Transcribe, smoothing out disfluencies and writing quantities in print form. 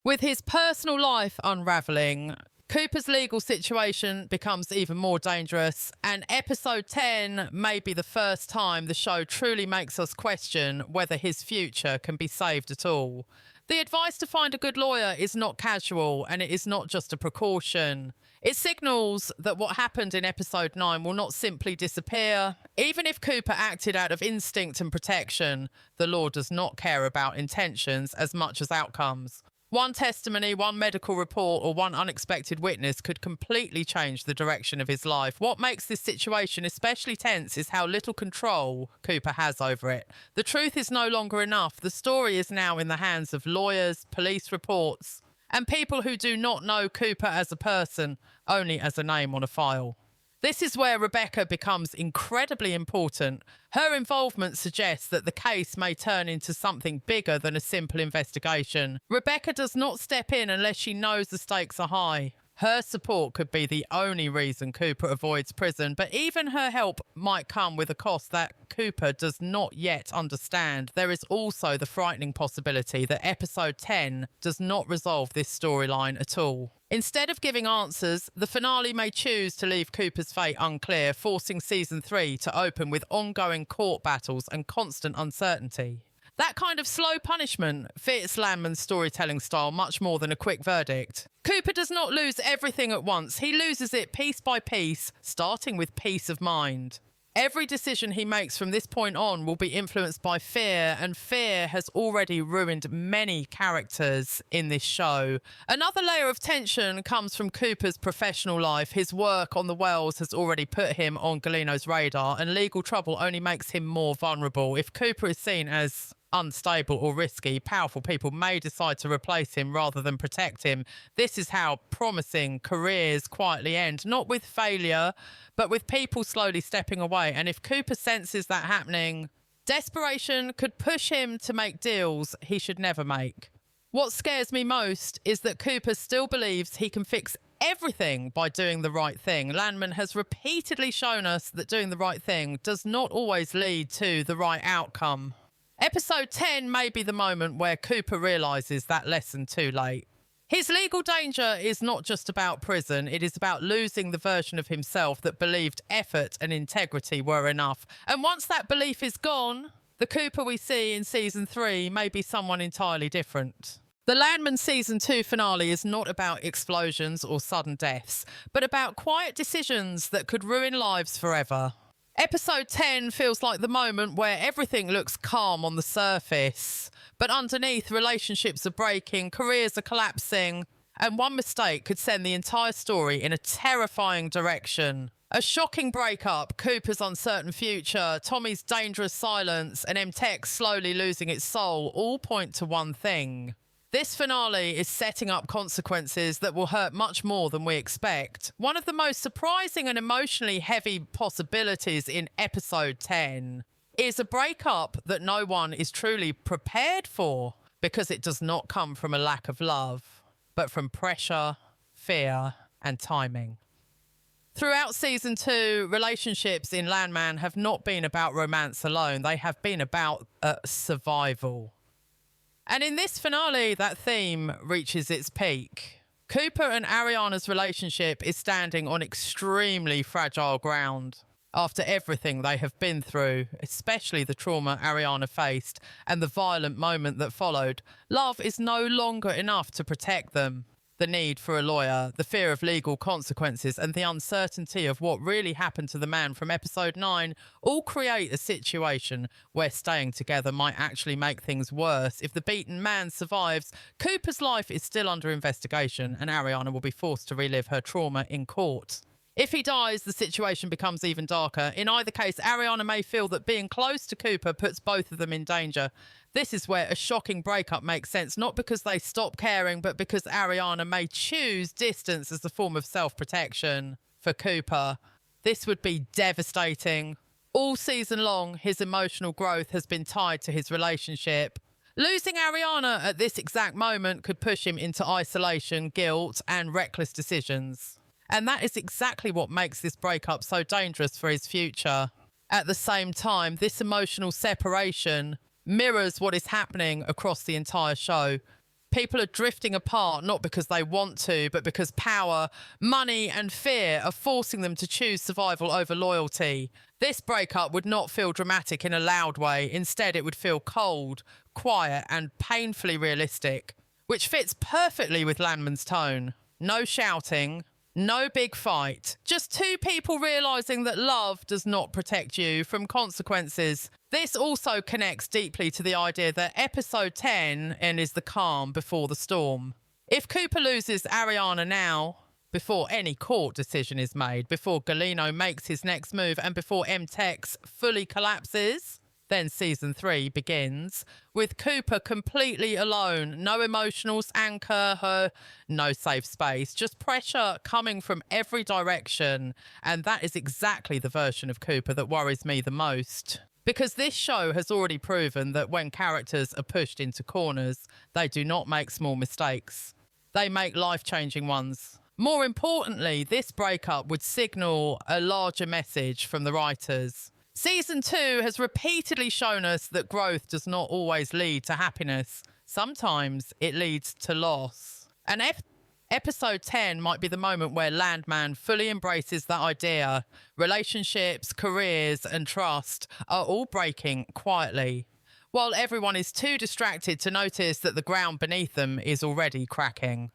With his personal life unravelling, Cooper's legal situation becomes even more dangerous, and episode 10 may be the first time the show truly makes us question whether his future can be saved at all. The advice to find a good lawyer is not casual, and it is not just a precaution. It signals that what happened in episode 9 will not simply disappear. Even if Cooper acted out of instinct and protection, the law does not care about intentions as much as outcomes. One testimony, one medical report, or one unexpected witness could completely change the direction of his life. What makes this situation especially tense is how little control Cooper has over it. The truth is no longer enough. The story is now in the hands of lawyers, police reports, and people who do not know Cooper as a person, only as a name on a file. This is where Rebecca becomes incredibly important. Her involvement suggests that the case may turn into something bigger than a simple investigation. Rebecca does not step in unless she knows the stakes are high. Her support could be the only reason Cooper avoids prison, but even her help might come with a cost that Cooper does not yet understand. There is also the frightening possibility that episode 10 does not resolve this storyline at all. Instead of giving answers, the finale may choose to leave Cooper's fate unclear, forcing season 3 to open with ongoing court battles and constant uncertainty. That kind of slow punishment fits Landman's storytelling style much more than a quick verdict. Cooper does not lose everything at once. He loses it piece by piece, starting with peace of mind. Every decision he makes from this point on will be influenced by fear, and fear has already ruined many characters in this show. Another layer of tension comes from Cooper's professional life. His work on the Wells has already put him on Galino's radar, and legal trouble only makes him more vulnerable. If Cooper is seen as unstable or risky, powerful people may decide to replace him rather than protect him. This is how promising careers quietly end, not with failure, but with people slowly stepping away. And if Cooper senses that happening, desperation could push him to make deals he should never make. What scares me most is that Cooper still believes he can fix everything by doing the right thing. Landman has repeatedly shown us that doing the right thing does not always lead to the right outcome. Episode 10 may be the moment where Cooper realises that lesson too late. His legal danger is not just about prison, it is about losing the version of himself that believed effort and integrity were enough. And once that belief is gone, the Cooper we see in season 3 may be someone entirely different. The Landman season 2 finale is not about explosions or sudden deaths, but about quiet decisions that could ruin lives forever. Episode 10 feels like the moment where everything looks calm on the surface, but underneath, relationships are breaking, careers are collapsing, and one mistake could send the entire story in a terrifying direction. A shocking breakup, Cooper's uncertain future, Tommy's dangerous silence, and Mtex slowly losing its soul all point to one thing. This finale is setting up consequences that will hurt much more than we expect. One of the most surprising and emotionally heavy possibilities in episode 10 is a breakup that no one is truly prepared for, because it does not come from a lack of love, but from pressure, fear, and timing. Throughout season 2, relationships in Landman have not been about romance alone. They have been about survival. And in this finale, that theme reaches its peak. Cooper and Ariana's relationship is standing on extremely fragile ground. After everything they have been through, especially the trauma Ariana faced and the violent moment that followed, love is no longer enough to protect them. The need for a lawyer, the fear of legal consequences, and the uncertainty of what really happened to the man from episode 9 all create a situation where staying together might actually make things worse. If the beaten man survives, Cooper's life is still under investigation, and Ariana will be forced to relive her trauma in court. If he dies, the situation becomes even darker. In either case, Ariana may feel that being close to Cooper puts both of them in danger. This is where a shocking breakup makes sense, not because they stop caring, but because Ariana may choose distance as a form of self-protection. For Cooper, this would be devastating. All season long, his emotional growth has been tied to his relationship. Losing Ariana at this exact moment could push him into isolation, guilt, and reckless decisions. And that is exactly what makes this breakup so dangerous for his future. At the same time, this emotional separation mirrors what is happening across the entire show. People are drifting apart not because they want to, but because power, money, and fear are forcing them to choose survival over loyalty. This breakup would not feel dramatic in a loud way. Instead, it would feel cold, quiet, and painfully realistic, which fits perfectly with Landman's tone. No shouting, no big fight, just two people realising that love does not protect you from consequences. This also connects deeply to the idea that episode 10 is the calm before the storm. If Cooper loses Ariana now, before any court decision is made, before Galeno makes his next move, and before Mtex fully collapses, then season 3 begins with Cooper completely alone. No emotional anchor, no safe space, just pressure coming from every direction. And that is exactly the version of Cooper that worries me the most. Because this show has already proven that when characters are pushed into corners, they do not make small mistakes. They make life-changing ones. More importantly, this breakup would signal a larger message from the writers. Season 2 has repeatedly shown us that growth does not always lead to happiness. Sometimes it leads to loss. And episode 10 might be the moment where Landman fully embraces that idea. Relationships, careers, and trust are all breaking quietly, while everyone is too distracted to notice that the ground beneath them is already cracking.